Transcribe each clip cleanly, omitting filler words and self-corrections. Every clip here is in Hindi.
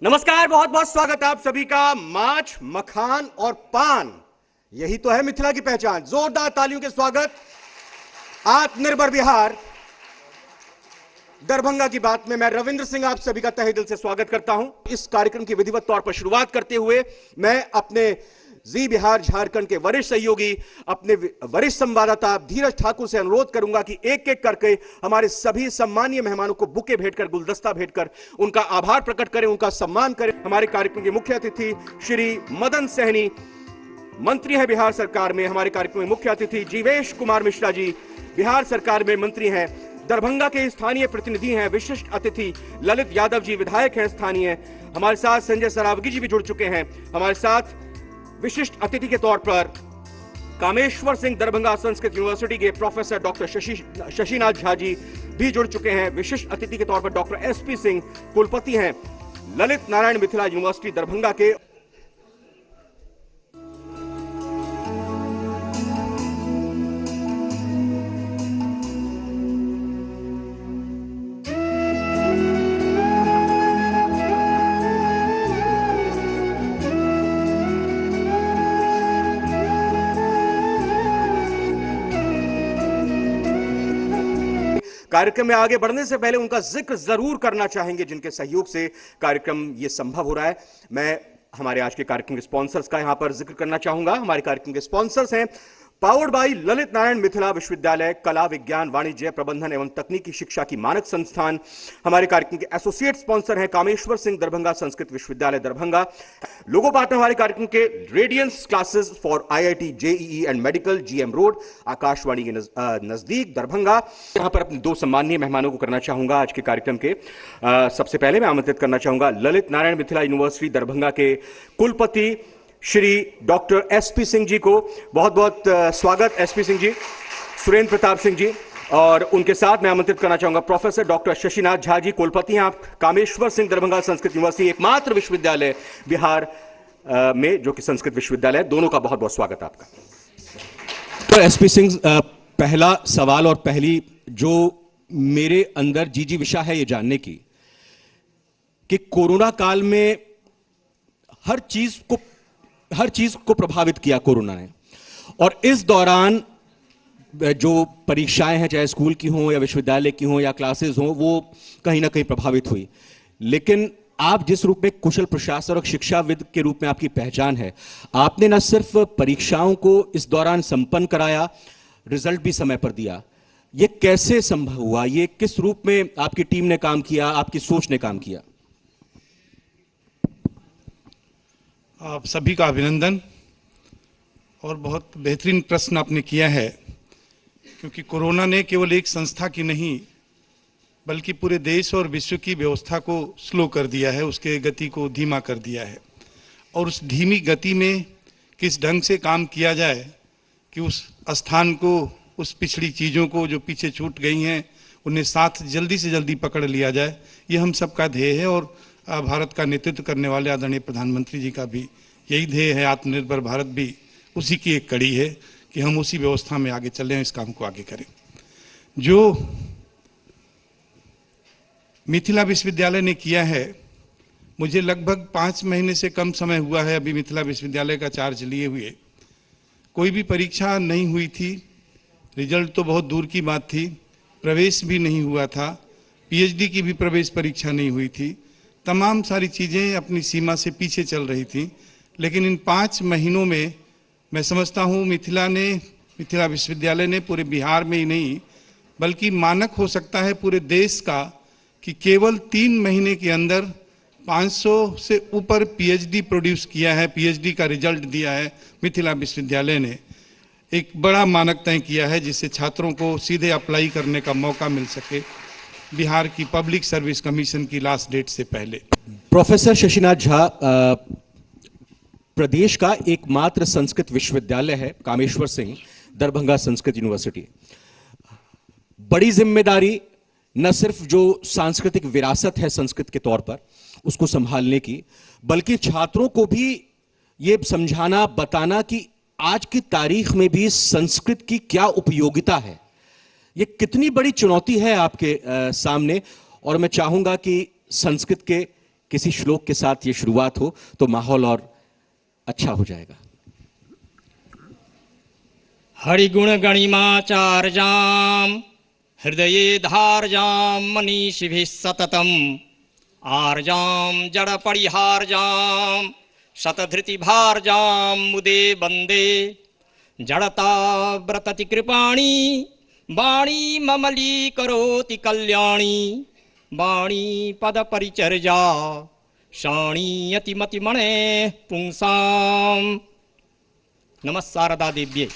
नमस्कार, बहुत बहुत स्वागत आप सभी का। माछ, मखान और पान, यही तो है मिथिला की पहचान। जोरदार तालियों के स्वागत। आत्मनिर्भर बिहार दरभंगा की बात में मैं रविंद्र सिंह आप सभी का तहे दिल से स्वागत करता हूं। इस कार्यक्रम की विधिवत तौर पर शुरुआत करते हुए मैं अपने जी बिहार झारखंड के वरिष्ठ सहयोगी, अपने वरिष्ठ संवाददाता धीरज ठाकुर से अनुरोध करूंगा कि एक एक करके हमारे सभी सम्मानीय मेहमानों को बुके भेंटकर, गुलदस्ता भेंटकर उनका आभार प्रकट करें, उनका सम्मान करें। हमारे कार्यक्रम के मुख्य अतिथि श्री मदन सहनी, मंत्री हैं बिहार सरकार में। हमारे कार्यक्रम में मुख्य अतिथि जीवेश कुमार मिश्रा जी, बिहार सरकार में मंत्री हैं। दरभंगा के स्थानीय प्रतिनिधि हैं विशिष्ट अतिथि ललित यादव जी, विधायक हैं स्थानीय। हमारे साथ संजय सरावगी जी भी जुड़ चुके हैं। हमारे साथ विशिष्ट अतिथि के तौर पर कामेश्वर सिंह, दरभंगा संस्कृत यूनिवर्सिटी के प्रोफेसर डॉक्टर शशिनाथ झा जी भी जुड़ चुके हैं। विशिष्ट अतिथि के तौर पर डॉक्टर एसपी सिंह, कुलपति हैं ललित नारायण मिथिला यूनिवर्सिटी दरभंगा के। कार्यक्रम में आगे बढ़ने से पहले उनका जिक्र जरूर करना चाहेंगे जिनके सहयोग से कार्यक्रम ये संभव हो रहा है। मैं हमारे आज के कार्यक्रम के स्पॉन्सर्स का यहां पर जिक्र करना चाहूंगा। हमारे कार्यक्रम के स्पॉन्सर्स हैं पावर्ड बाय ललित नारायण मिथिला विश्वविद्यालय, कला, विज्ञान, वाणिज्य, प्रबंधन एवं तकनीकी शिक्षा की मानक संस्थान। हमारे कार्यक्रम के एसोसिएट स्पॉन्सर हैं कामेश्वर सिंह, दरभंगा संस्कृत विश्वविद्यालय दरभंगा। लोगो पार्टनर हमारे कार्यक्रम के Radiance classes for IIT, JEE and medical, GM road, Akashvani के नजदीक दरभंगा। यहां पर अपने दो सम्मानीय मेहमानों को करना चाहूंगा आज के कार्यक्रम के। सबसे पहले मैं आमंत्रित करना चाहूंगा ललित नारायण मिथिला यूनिवर्सिटी दरभंगा के कुलपति श्री डॉक्टर एसपी सिंह जी को। बहुत बहुत स्वागत एसपी सिंह जी, सुरेंद्र प्रताप सिंह जी। और उनके साथ मैं आमंत्रित करना चाहूंगा प्रोफेसर डॉक्टर शशिनाथ झा जी, कुलपति हैं आप कामेश्वर सिंह, दरभंगा संस्कृत यूनिवर्सिटी, एकमात्र विश्वविद्यालय बिहार में जो कि संस्कृत विश्वविद्यालय है। दोनों का बहुत बहुत स्वागत आपका। तो एसपी सिंह, पहला सवाल और पहली जो मेरे अंदर जी विशा है ये जानने की कि कोरोना काल में हर चीज को प्रभावित किया कोरोना ने, और इस दौरान जो परीक्षाएं हैं, चाहे स्कूल की हों या विश्वविद्यालय की हों या क्लासेस हों, वो कहीं ना कहीं प्रभावित हुई। लेकिन आप जिस रूप में कुशल प्रशासक और शिक्षाविद के रूप में आपकी पहचान है, आपने न सिर्फ परीक्षाओं को इस दौरान संपन्न कराया, रिजल्ट भी समय पर दिया। ये कैसे संभव हुआ? ये किस रूप में आपकी टीम ने काम किया, आपकी सोच ने काम किया? आप सभी का अभिनंदन, और बहुत बेहतरीन प्रश्न आपने किया है, क्योंकि कोरोना ने केवल एक संस्था की नहीं बल्कि पूरे देश और विश्व की व्यवस्था को स्लो कर दिया है, उसके गति को धीमा कर दिया है। और उस धीमी गति में किस ढंग से काम किया जाए कि उस स्थान को, उस पिछड़ी चीज़ों को जो पीछे छूट गई हैं, उन्हें साथ जल्दी से जल्दी पकड़ लिया जाए, ये हम सबका ध्येय है। और भारत का नेतृत्व करने वाले आदरणीय प्रधानमंत्री जी का भी यही ध्येय है। आत्मनिर्भर भारत भी उसी की एक कड़ी है कि हम उसी व्यवस्था में आगे चलें, इस काम को आगे करें। जो मिथिला विश्वविद्यालय ने किया है, मुझे लगभग 5 महीने से कम समय हुआ है अभी मिथिला विश्वविद्यालय का चार्ज लिए हुए। कोई भी परीक्षा नहीं हुई थी, रिजल्ट तो बहुत दूर की बात थी, प्रवेश भी नहीं हुआ था, पीएचडी की भी प्रवेश परीक्षा नहीं हुई थी। तमाम सारी चीज़ें अपनी सीमा से पीछे चल रही थी। लेकिन इन 5 महीनों में मैं समझता हूँ मिथिला विश्वविद्यालय ने पूरे बिहार में ही नहीं बल्कि मानक हो सकता है पूरे देश का, कि केवल 3 महीने के अंदर 500 से ऊपर पीएचडी प्रोड्यूस किया है, पीएचडी का रिजल्ट दिया है। मिथिला विश्वविद्यालय ने एक बड़ा मानक तय किया है जिससे छात्रों को सीधे अप्लाई करने का मौका मिल सके बिहार की पब्लिक सर्विस कमीशन की लास्ट डेट से पहले। प्रोफेसर शशिनाथ झा, प्रदेश का एकमात्र संस्कृत विश्वविद्यालय है कामेश्वर सिंह, दरभंगा संस्कृत यूनिवर्सिटी। बड़ी जिम्मेदारी, न सिर्फ जो सांस्कृतिक विरासत है संस्कृत के तौर पर उसको संभालने की, बल्कि छात्रों को भी ये समझाना, बताना कि आज की तारीख में भी संस्कृत की क्या उपयोगिता है। ये कितनी बड़ी चुनौती है आपके सामने। और मैं चाहूंगा कि संस्कृत के किसी श्लोक के साथ ये शुरुआत हो तो माहौल और अच्छा हो जाएगा। हरिगुण गणिमाचार्यां हृदये धार्यां मनीषिभिः सततम् आर्यां जड़परिहार्यां शतधृतिभार्यां मुदे वन्दे जड़ता व्रतति कृपाणी वाणी ममलीकरोति कल्याणी वाणी पदपरिचर्या शाणीयति मतिमणे पुंसां। नमः शारदा देव्यै।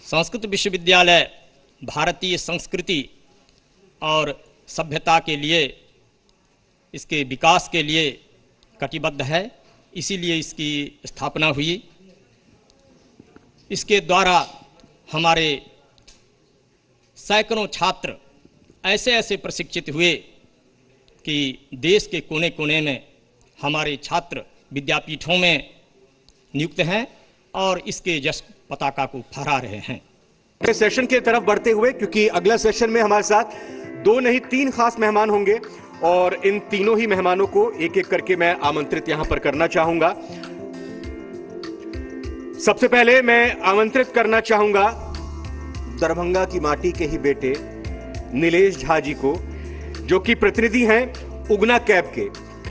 संस्कृत विश्वविद्यालय भारतीय संस्कृति और सभ्यता के लिए, इसके विकास के लिए कटिबद्ध है, इसीलिए इसकी स्थापना हुई। इसके द्वारा हमारे सैकड़ों छात्र ऐसे ऐसे प्रशिक्षित हुए कि देश के कोने कोने में हमारे छात्र विद्यापीठों में नियुक्त हैं और इसके यश पताका को फहरा रहे हैं। सेशन की तरफ बढ़ते हुए, क्योंकि अगला सेशन में हमारे साथ 2 नहीं 3 खास मेहमान होंगे और इन तीनों ही मेहमानों को एक एक करके मैं आमंत्रित यहां पर करना चाहूंगा। सबसे पहले मैं आमंत्रित करना चाहूंगा दरभंगा की माटी के ही बेटे नीलेश झा जी को, जो कि प्रतिनिधि हैं उगना कैब के।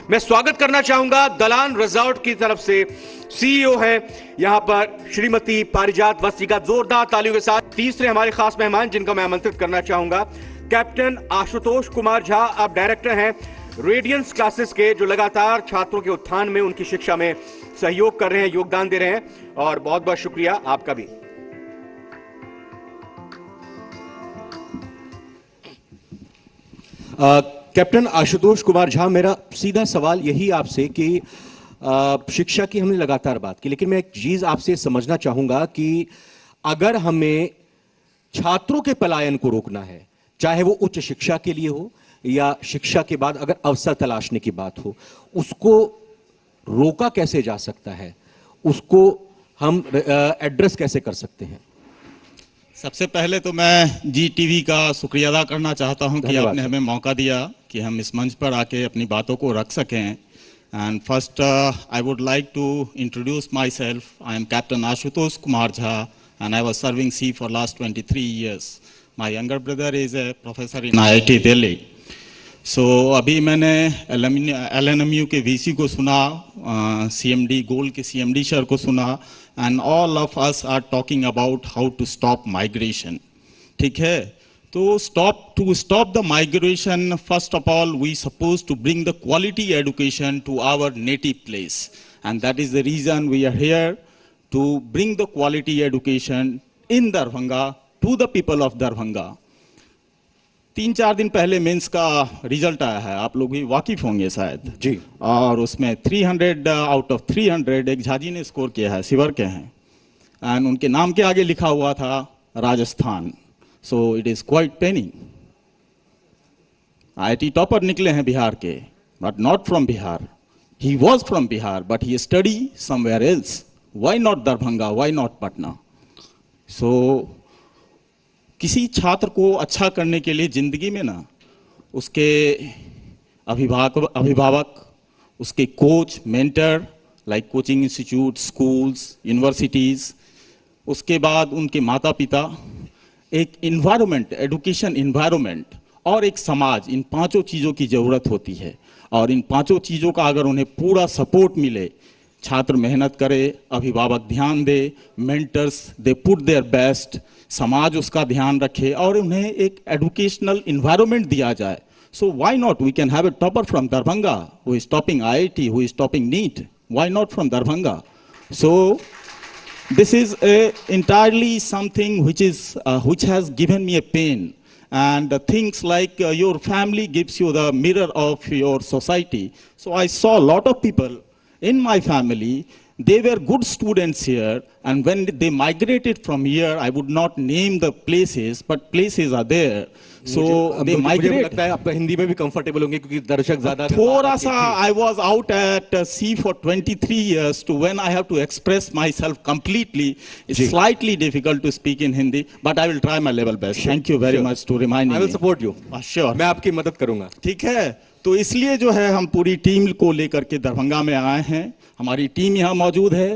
मैं स्वागत करना चाहूंगा दलान रिजॉर्ट की तरफ से सीईओ हैं यहां पर श्रीमती पारिजात वस्ती का जोरदार तालियों के साथ। तीसरे हमारे खास मेहमान जिनका मैं आमंत्रित करना चाहूंगा कैप्टन आशुतोष कुमार झा। आप डायरेक्टर हैं रेडियंस क्लासेस के, जो लगातार छात्रों के उत्थान में, उनकी शिक्षा में सहयोग कर रहे हैं, योगदान दे रहे हैं, और बहुत बहुत शुक्रिया आपका भी। कैप्टन आशुतोष कुमार झा, मेरा सीधा सवाल यही आपसे कि शिक्षा की हमने लगातार बात की, लेकिन मैं एक चीज आपसे समझना चाहूंगा कि अगर हमें छात्रों के पलायन को रोकना है, चाहे वो उच्च शिक्षा के लिए हो या शिक्षा के बाद अगर अवसर तलाशने की बात हो, उसको रोका कैसे जा सकता है, उसको हम एड्रेस कैसे कर सकते हैं? सबसे पहले तो मैं जी टीवी का शुक्रिया अदा करना चाहता हूं कि आपने हमें मौका दिया कि हम इस मंच पर आके अपनी बातों को रख सकें। And first I would like to introduce myself. I am captain Ashutosh Kumar Jha and I was serving C for last 23 years. My younger brother is a professor in IIT Delhi. So अभी मैंने LNMU के VC को सुना, CMD गोल्ड के CMD सर को सुना, and all of us are talking about how to stop migration. ठीक है, तो to stop the migration, first of all we supposed to bring the quality education to our native place, and that is the reason we are here to bring the quality education in Darbhanga to the people of Darbhanga. 3-4 दिन पहले मेंस का रिजल्ट आया है, आप लोग भी वाकिफ होंगे शायद जी, और उसमें 300 आउट ऑफ 300 एक झाजी ने स्कोर किया है, सिवर के हैं, एंड उनके नाम के आगे लिखा हुआ था Rajasthan. So it is quite paining. IIT topper निकले हैं बिहार के, but not from Bihar. He was from Bihar but he study somewhere else. Why not Darbhanga, why not Patna? So किसी छात्र को अच्छा करने के लिए जिंदगी में ना उसके अभिभावक, उसके coach, mentor like coaching institute, schools, universities, उसके बाद उनके माता पिता, एक इन्वायरमेंट, एजुकेशन इन्वायरमेंट और एक समाज, इन 5 चीज़ों की ज़रूरत होती है। और इन 5 चीज़ों का अगर उन्हें पूरा सपोर्ट मिले, छात्र मेहनत करे, अभिभावक ध्यान दे, mentors they put their best, समाज उसका ध्यान रखे और उन्हें एक एजुकेशनल इन्वायरमेंट दिया जाए। So why not we can have a topper from Darbhanga who is topping IIT, who is topping NEET. Why not from Darbhanga? So this is entirely something which has given me a pain, and things like your family gives you the mirror of your society. So I saw a lot of people in my family, they were good students here, and when they migrated from here, I would not name the places, but places are there. So they मुझे migrate. लगता है आप हिंदी में भी कंफर्टेबल होंगे क्योंकि दर्शक ज्यादा थोड़ा सा I was out at sea for 23 years to when I have to express myself completely. It's जी. slightly difficult to speak in Hindi, but I will try my level best. Thank you very much to reminding I will me. Support you Sure. मैं आपकी मदद करूंगा ठीक है, तो इसलिए जो है हम पूरी टीम को लेकर के दरभंगा में आए हैं। हमारी टीम यहाँ मौजूद है।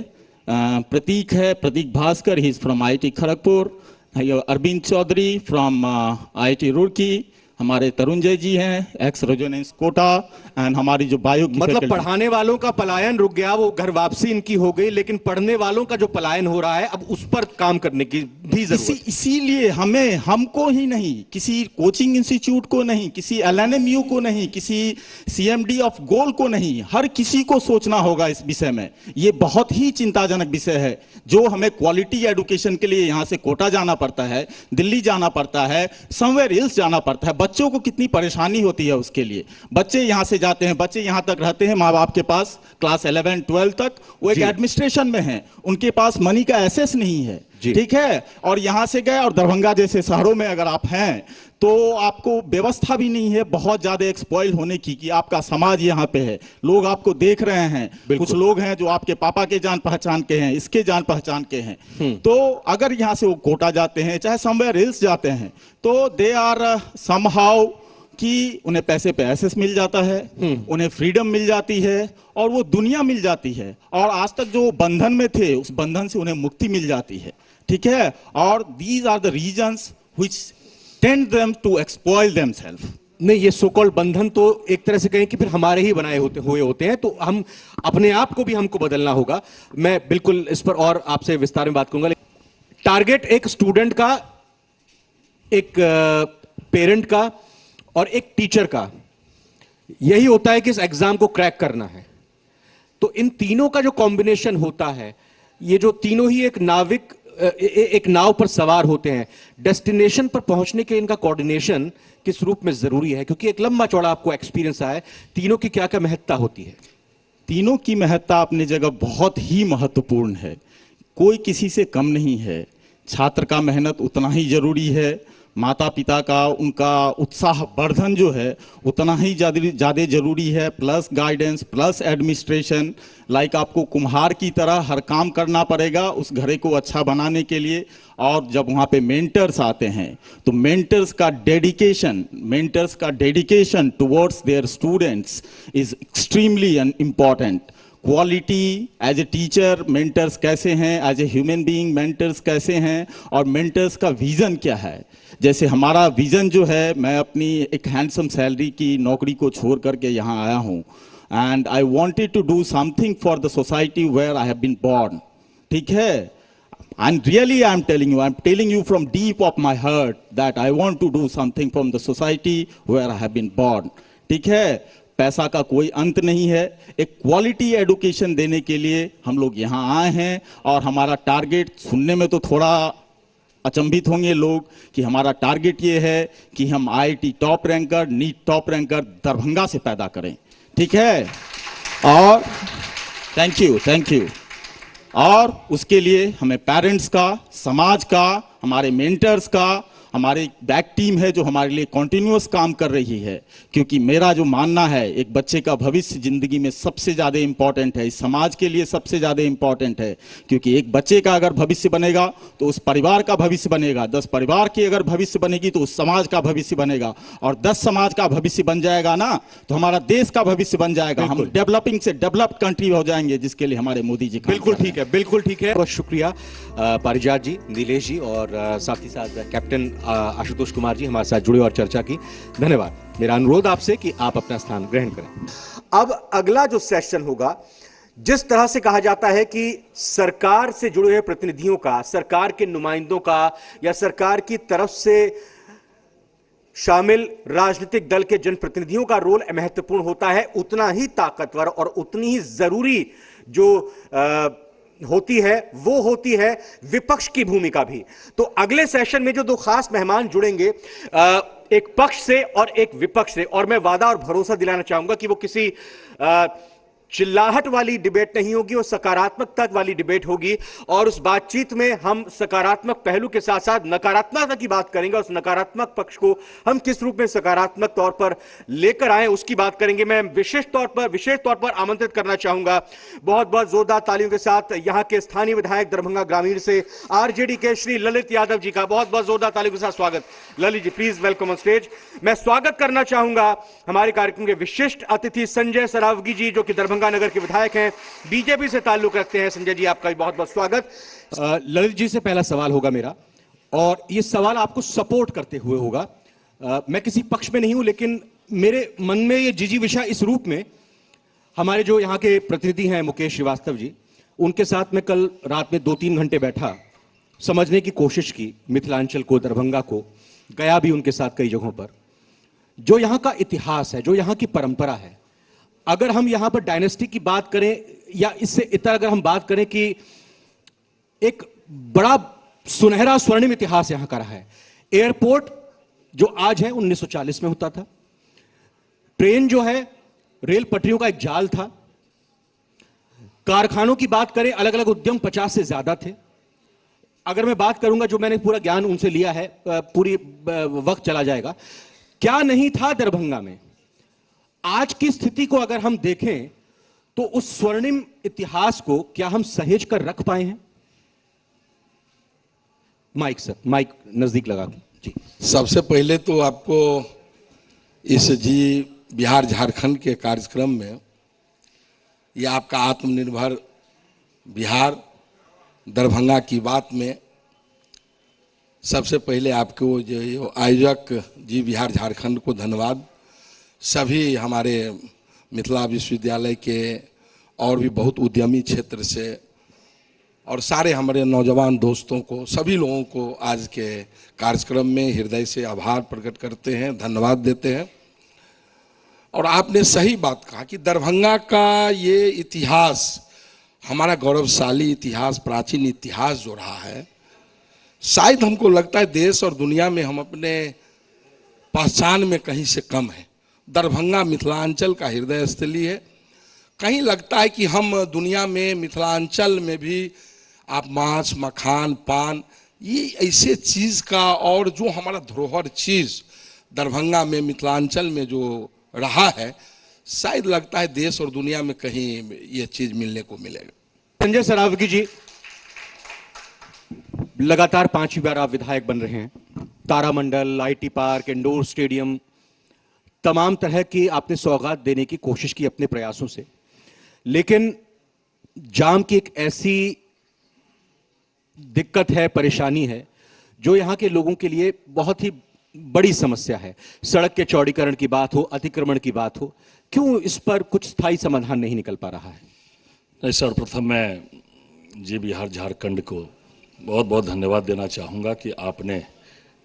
प्रतीक है, Prateek Bhaskar, he is from IIT Kharagpur. Arvind Chaudhary from IIT Roorkee. हमारे तरुणजय जी हैं, एक्स रेजोनेंस कोटा, एंड हमारी जो बायो की मतलब faculty- पढ़ाने वालों का पलायन रुक गया, वो घर वापसी इनकी हो गई, लेकिन पढ़ने वालों का जो पलायन हो रहा है अब उस पर काम करने की भी जरूरत है। इसीलिए हमको ही नहीं, किसी कोचिंग इंस्टीट्यूट को नहीं, किसी एलएनएमयू को नहीं, किसी सीएमडी ऑफ गोल को नहीं, हर किसी को सोचना होगा इस विषय में। ये बहुत ही चिंताजनक विषय है। जो हमें क्वालिटी एजुकेशन के लिए यहां से कोटा जाना पड़ता है, दिल्ली जाना पड़ता है, समवेयर एल्स जाना पड़ता है, बच्चों को कितनी परेशानी होती है उसके लिए। बच्चे यहां से जाते हैं, बच्चे यहां तक रहते हैं माँ बाप के पास, क्लास 11 12 तक वो एक जी। एडमिनिस्ट्रेशन में है, उनके पास मनी का एसेस नहीं है। जी। ठीक है, और यहां से गए और दरभंगा जैसे शहरों में अगर आप हैं तो आपको व्यवस्था भी नहीं है बहुत ज्यादा एक्सपॉइल होने की, कि आपका समाज यहाँ पे है, लोग आपको देख रहे हैं। कुछ लोग हैं जो आपके पापा के जान पहचान के हैं, इसके जान पहचान के हैं। तो अगर यहाँ से वो कोटा जाते हैं, चाहे समवेयर एल्स जाते हैं, तो दे आर समहाउ कि उन्हें पैसे पे एसेस मिल जाता है, उन्हें फ्रीडम मिल जाती है और वो दुनिया मिल जाती है, और आज तक जो बंधन में थे उस बंधन से उन्हें मुक्ति मिल जाती है। ठीक है, और these are the reasons which tend them to exploit themselves. नहीं, ये सो कॉल्ड बंधन तो एक तरह से कहें कि फिर हमारे ही बनाए हुए होते हैं, तो हम अपने आप को भी हमको बदलना होगा। मैं बिल्कुल इस पर और आपसे विस्तार में बात करूंगा। टारगेट एक स्टूडेंट का, एक पेरेंट का और एक टीचर का यही होता है कि इस एग्जाम को क्रैक करना है। तो इन तीनों का जो कॉम्बिनेशन होता है, ये जो तीनों ही एक नाविक एक नाव पर सवार होते हैं, डेस्टिनेशन पर पहुंचने के इनका कोऑर्डिनेशन किस रूप में जरूरी है, क्योंकि एक लंबा चौड़ा आपको एक्सपीरियंस है, तीनों की क्या क्या महत्ता होती है? तीनों की महत्ता अपनी जगह बहुत ही महत्वपूर्ण है, कोई किसी से कम नहीं है। छात्र का मेहनत उतना ही जरूरी है, माता पिता का उनका उत्साह वर्धन जो है उतना ही ज़्यादा जरूरी है, plus guidance, plus administration. Like आपको कुम्हार की तरह हर काम करना पड़ेगा उस घरे को अच्छा बनाने के लिए। और जब वहाँ पे मेंटर्स आते हैं तो मेंटर्स का dedication towards their students is extremely important. Quality as a teacher mentors कैसे हैं, as a human being mentors कैसे हैं, और मेंटर्स का विजन क्या है। जैसे हमारा विजन जो है, मैं अपनी एक हैंडसम सैलरी की नौकरी को छोड़ करके यहाँ आया हूँ, and I wanted to do something for the society where I have been born. ठीक है, and really I'm telling you from deep of my heart that I want to do something from the society where I have been born. ठीक है, पैसा का कोई अंत नहीं है। एक क्वालिटी एजुकेशन देने के लिए हम लोग यहाँ आए हैं, और हमारा टारगेट, सुनने में तो थोड़ा अचंभित होंगे लोग कि हमारा टारगेट ये है कि हम IIT top ranker, NEET top ranker Darbhanga से पैदा करें। ठीक है, और थैंक यू। और उसके लिए हमें पेरेंट्स का, समाज का, हमारे मेंटर्स का, हमारी बैक टीम है जो हमारे लिए कॉन्टिन्यूअस काम कर रही है। क्योंकि मेरा जो मानना है, एक बच्चे का भविष्य जिंदगी में सबसे ज़्यादा इंपॉर्टेंट है, इस समाज के लिए सबसे ज़्यादा इंपॉर्टेंट है। क्योंकि एक बच्चे का अगर भविष्य बनेगा तो उस परिवार का भविष्य बनेगा, 10 परिवार की अगर भविष्य बनेगी तो उस समाज का भविष्य बनेगा, और 10 समाज का भविष्य बन जाएगा ना तो हमारा देश का भविष्य बन जाएगा। हम डेवलपिंग से डेवलप्ड कंट्री हो जाएंगे, जिसके लिए हमारे मोदी जी बिल्कुल ठीक है, बिल्कुल ठीक है। बहुत शुक्रिया पारिजात जी, नीलेश जी, और साथ ही साथ कैप्टन आशुतोष कुमार जी हमारे साथ जुड़े और चर्चा की। धन्यवाद। मेरा अनुरोध आपसे कि आप अपना स्थान ग्रहण करें। अब अगला जो सेशन होगा, जिस तरह से कहा जाता है कि सरकार से जुड़े हुए प्रतिनिधियों का, सरकार के नुमाइंदों का, या सरकार की तरफ से शामिल राजनीतिक दल के जनप्रतिनिधियों का रोल महत्वपूर्ण होता है, उतना ही ताकतवर और उतनी ही जरूरी जो होती है वो होती है विपक्ष की भूमिका भी। तो अगले सेशन में जो दो खास मेहमान जुड़ेंगे, एक पक्ष से और एक विपक्ष से, और मैं वादा और भरोसा दिलाना चाहूंगा कि वो किसी चिल्लाहट वाली डिबेट नहीं होगी, वो सकारात्मकता वाली डिबेट होगी। और उस बातचीत में हम सकारात्मक पहलू के साथ साथ नकारात्मकता की बात करेंगे। उस नकारात्मक पक्ष को हम किस रूप में सकारात्मक तौर पर लेकर आए उसकी बात करेंगे। मैं विशेष तौर पर आमंत्रित करना चाहूंगा बहुत बहुत जोरदार तालियों के साथ यहां के स्थानीय विधायक दरभंगा ग्रामीण से आरजेडी के श्री ललित यादव जी का बहुत बहुत जोरदार तालियों के साथ स्वागत। Lalit ji please welcome on stage. मैं स्वागत करना चाहूंगा हमारे कार्यक्रम के विशिष्ट अतिथि संजय सरावगी जी, जो कि दरभंगा नगर के विधायक हैं, बीजेपी से ताल्लुक रखते हैं। संजय जी आपका भी बहुत बहुत स्वागत। ललित जी से पहला सवाल होगा मेरा, और ये सवाल आपको सपोर्ट करते हुए होगा। मैं किसी पक्ष में नहीं हूं, लेकिन मेरे मन में ये जीजी विषय इस रूप में, हमारे जो यहाँ के प्रतिनिधि हैं मुकेश श्रीवास्तव जी, उनके साथ में कल रात में 2-3 घंटे बैठा, समझने की कोशिश की मिथिलांचल को, दरभंगा को, गया भी उनके साथ कई जगहों पर। जो यहाँ का इतिहास है, जो यहाँ की परंपरा है, अगर हम यहाँ पर डायनेस्टी की बात करें या इससे इतर अगर हम बात करें कि एक बड़ा सुनहरा स्वर्णिम इतिहास यहाँ का रहा है। एयरपोर्ट जो आज है 1940 में होता था। ट्रेन जो है रेल पटरियों का एक जाल था। कारखानों की बात करें, अलग अलग उद्यम 50 से ज्यादा थे। अगर मैं बात करूंगा, जो मैंने पूरा ज्ञान उनसे लिया है, पूरी वक्त चला जाएगा। क्या नहीं था दरभंगा में? आज की स्थिति को अगर हम देखें तो उस स्वर्णिम इतिहास को क्या हम सहेज कर रख पाए हैं? माइक सर, माइक नजदीक लगा के जी। सबसे पहले तो आपको इस जी बिहार झारखंड के कार्यक्रम में, ये आपका आत्मनिर्भर बिहार दरभंगा की बात में, सबसे पहले आपको जो आयोजक जी बिहार झारखंड को धन्यवाद। सभी हमारे मिथिला विश्वविद्यालय के और भी बहुत उद्यमी क्षेत्र से और सारे हमारे नौजवान दोस्तों को, सभी लोगों को आज के कार्यक्रम में हृदय से आभार प्रकट करते हैं, धन्यवाद देते हैं। और आपने सही बात कहा कि दरभंगा का ये इतिहास, हमारा गौरवशाली इतिहास, प्राचीन इतिहास जो रहा है, शायद हमको लगता है देश और दुनिया में हम अपने पहचान में कहीं से कम है। दरभंगा मिथिलांचल का हृदय स्थली है। कहीं लगता है कि हम दुनिया में मिथिलांचल में भी आप मांस, मखान, पान, ये ऐसे चीज़ का, और जो हमारा धरोहर चीज़ दरभंगा में मिथिलांचल में जो रहा है, शायद लगता है देश और दुनिया में कहीं ये चीज़ मिलने को मिलेगा। संजय सरावगी जी, लगातार 5वीं बार आप विधायक बन रहे हैं। तारामंडल, आईटी पार्क, इंडोर स्टेडियम, तमाम तरह की आपने सौगात देने की कोशिश की अपने प्रयासों से, लेकिन जाम की एक ऐसी दिक्कत है, परेशानी है, जो यहाँ के लोगों के लिए बहुत ही बड़ी समस्या है। सड़क के चौड़ीकरण की बात हो, अतिक्रमण की बात हो, क्यों इस पर कुछ स्थायी समाधान नहीं निकल पा रहा है? नहीं, सर्वप्रथम मैं जी बिहार झारखंड को बहुत बहुत धन्यवाद देना चाहूँगा कि आपने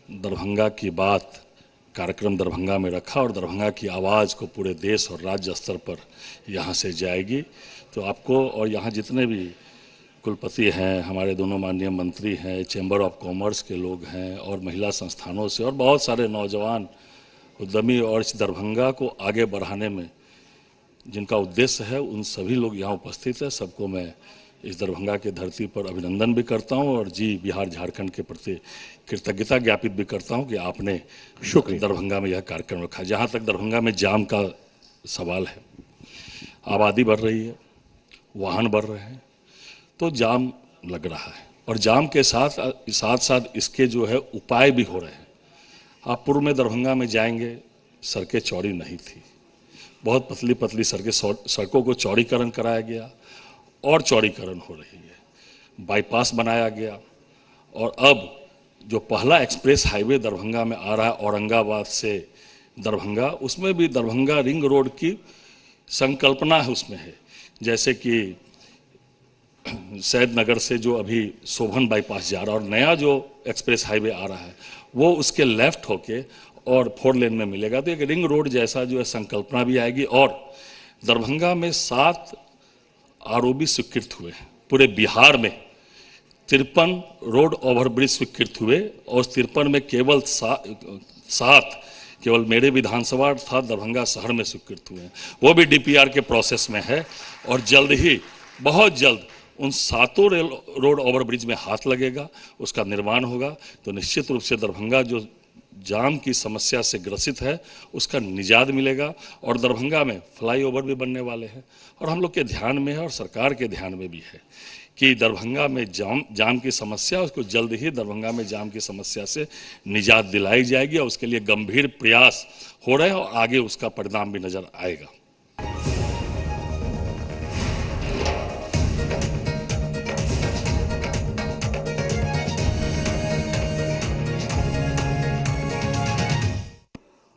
दरभंगा की बात कार्यक्रम दरभंगा में रखा और दरभंगा की आवाज़ को पूरे देश और राज्य स्तर पर यहाँ से जाएगी। तो आपको और यहाँ जितने भी कुलपति हैं, हमारे दोनों माननीय मंत्री हैं, चैम्बर ऑफ कॉमर्स के लोग हैं और महिला संस्थानों से और बहुत सारे नौजवान उद्यमी और इस दरभंगा को आगे बढ़ाने में जिनका उद्देश्य है, उन सभी लोग यहाँ उपस्थित हैं। सबको मैं इस दरभंगा की धरती पर अभिनंदन भी करता हूँ और जी बिहार झारखंड के प्रति कृतज्ञता ज्ञापित भी करता हूँ कि आपने दरभंगा में यह कार्यक्रम रखा। जहाँ तक दरभंगा में जाम का सवाल है, आबादी बढ़ रही है, वाहन बढ़ रहे हैं, तो जाम लग रहा है और जाम के साथ साथ इसके जो है उपाय भी हो रहे हैं। आप पूर्व में दरभंगा में जाएंगे, सड़कें चौड़ी नहीं थी, बहुत पतली पतली सड़कें, सड़कों को चौड़ीकरण कराया गया और चौड़ीकरण हो रही है, बाईपास बनाया गया और अब जो पहला एक्सप्रेस हाईवे दरभंगा में आ रहा है औरंगाबाद से दरभंगा, उसमें भी दरभंगा रिंग रोड की संकल्पना है, उसमें है। जैसे कि सैद नगर से जो अभी शोभन बाईपास जा रहा है और नया जो एक्सप्रेस हाईवे आ रहा है वो उसके लेफ्ट होके और 4 लेन में मिलेगा, तो एक रिंग रोड जैसा जो है संकल्पना भी आएगी। और दरभंगा में 7 आरओबी स्वीकृत हुए, पूरे बिहार में 53 रोड ओवरब्रिज स्वीकृत हुए और 53 में केवल 7 केवल मेरे विधानसभा अर्थात दरभंगा शहर में स्वीकृत हुए हैं, वो भी डीपीआर के प्रोसेस में है और जल्द ही, बहुत जल्द उन 7 रेल रोड ओवरब्रिज में हाथ लगेगा, उसका निर्माण होगा। तो निश्चित रूप से दरभंगा जो जाम की समस्या से ग्रसित है उसका निजात मिलेगा और दरभंगा में फ्लाईओवर भी बनने वाले हैं। और हम लोग के ध्यान में है और सरकार के ध्यान में भी है कि दरभंगा में जाम की समस्या, उसको जल्द ही दरभंगा में जाम की समस्या से निजात दिलाई जाएगी और उसके लिए गंभीर प्रयास हो रहे हैं और आगे उसका परिणाम भी नजर आएगा।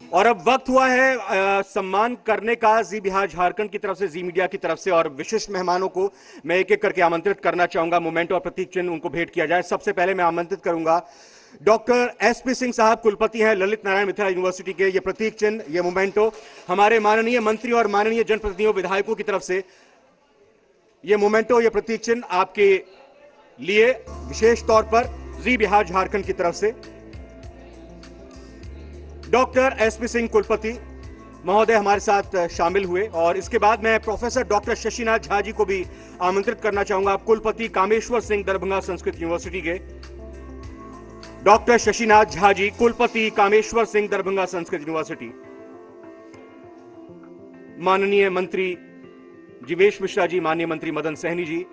और अब वक्त हुआ है सम्मान करने का जी बिहार झारखंड की तरफ से, जी मीडिया की तरफ से। और विशिष्ट मेहमानों को मैं एक एक करके आमंत्रित करना चाहूंगा, मोमेंटो और प्रतीक चिन्ह उनको भेंट किया जाए। सबसे पहले मैं आमंत्रित करूंगा डॉक्टर एसपी सिंह साहब, कुलपति हैं ललित नारायण मिथिला यूनिवर्सिटी के। ये प्रतीक चिन्ह, ये मोमेंटो हमारे माननीय मंत्री और माननीय जनप्रतिनिधियों विधायकों की तरफ से ये मोमेंटो, ये प्रतीक चिन्ह आपके लिए विशेष तौर पर जी बिहार झारखंड की तरफ से। डॉक्टर एसपी सिंह कुलपति महोदय हमारे साथ शामिल हुए। और इसके बाद मैं प्रोफेसर डॉक्टर शशिनाथ झा जी को भी आमंत्रित करना चाहूंगा, कुलपति कामेश्वर सिंह दरभंगा संस्कृत यूनिवर्सिटी के। डॉक्टर शशिनाथ झा जी, कुलपति कामेश्वर सिंह दरभंगा संस्कृत यूनिवर्सिटी। माननीय मंत्री जीवेश मिश्रा जी, माननीय मंत्री मदन सहनी जी,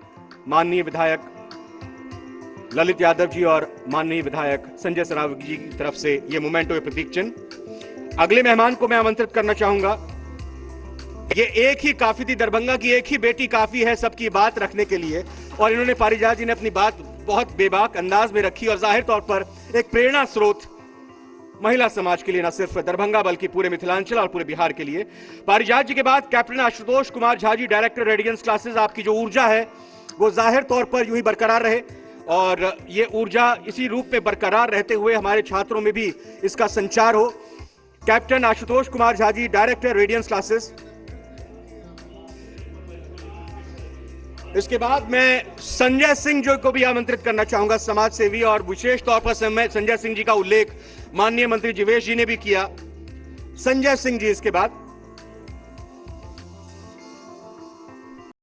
माननीय विधायक ललित यादव जी और माननीय विधायक संजय सरावगी जी की तरफ से ये मोमेंटो, ये प्रतीक चिन्ह। अगले मेहमान को मैं आमंत्रित करना चाहूंगा। ये एक ही काफी थी, दरभंगा की एक ही बेटी काफी है सबकी बात रखने के लिए। और इन्होंने, पारिजात जी ने अपनी बात बहुत बेबाक अंदाज में रखी और जाहिर तौर पर एक प्रेरणा स्रोत महिला समाज के लिए, न सिर्फ दरभंगा बल्कि पूरे मिथिलांचल और पूरे बिहार के लिए। पारिजात जी के बाद captain Ashutosh Kumar Jha ji, director radiance classes. आपकी जो ऊर्जा है वो जाहिर तौर पर यूं ही बरकरार रहे और ये ऊर्जा इसी रूप में बरकरार रहते हुए हमारे छात्रों में भी इसका संचार हो। Captain Ashutosh Kumar Jha ji, director radiance classes. इसके बाद मैं संजय सिंह जी को भी आमंत्रित करना चाहूंगा, समाज सेवी, और विशेष तौर पर संजय सिंह जी का उल्लेख माननीय मंत्री जीवेश जी ने भी किया। संजय सिंह जी इसके बाद।